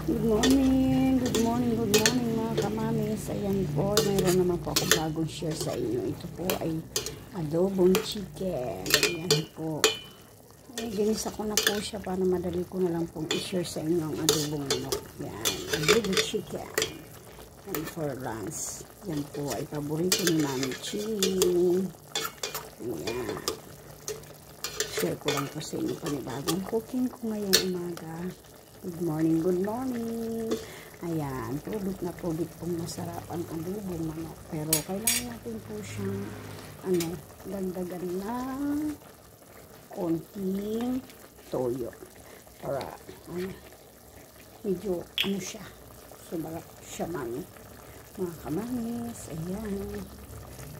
Good morning mga kamamis. Ayan po, mayroon naman po ako bagong share sa inyo. Ito po ay adobong chicken. Ayan po. Ay, ginisa ko na po siya para madali ko na lang pong i-share sa inyo ang adobong manok. Ayan, adobong chicken. And for lunch. Yan po ay paborito ni Mami Ching. Ayan. Share ko lang po sa inyo panibagong cooking ko ngayong umaga. Good morning. Ayan, product na product pong masarap ang adobong manok. Pero kailangan natin po siyang dagdagan ng konting toyo. Para medyo siya. Sumarap siya man. Mga kamamis, ayan.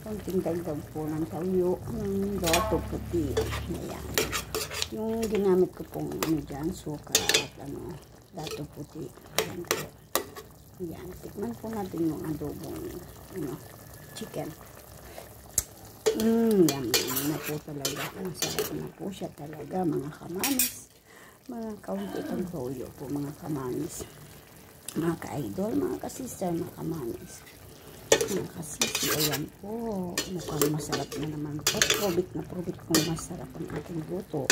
Konting dagdag po ng toyo ng dato puti. Ayan. Yung ginamit ko pong dyan, suka at dato puti. Ayan po. Ayan. Tikman po natin yung adobong chicken. Yummy na po talaga. Masarap na po siya talaga, mga kamamis. Mga kaunti pang toyo po, mga kamamis. Mga ka-idol, mga ka-sister, mga kamamis. Mga kasisi, ayan po. Mukhang masarap na naman po. Probit kung masarap ang ating luto.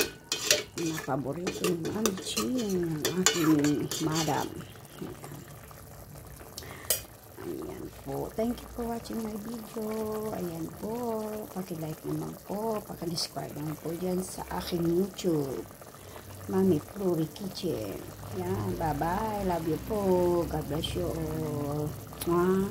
Mga paborito ng Mami Ching, ang aking madam. Ayan po. Thank you for watching my video. Ayan po. Paki-like naman po. Paki-subscribe naman po dyan sa aking YouTube. Mami Flori Kitchen. Ayan. Bye-bye. Love you po. God bless you all. Mwah.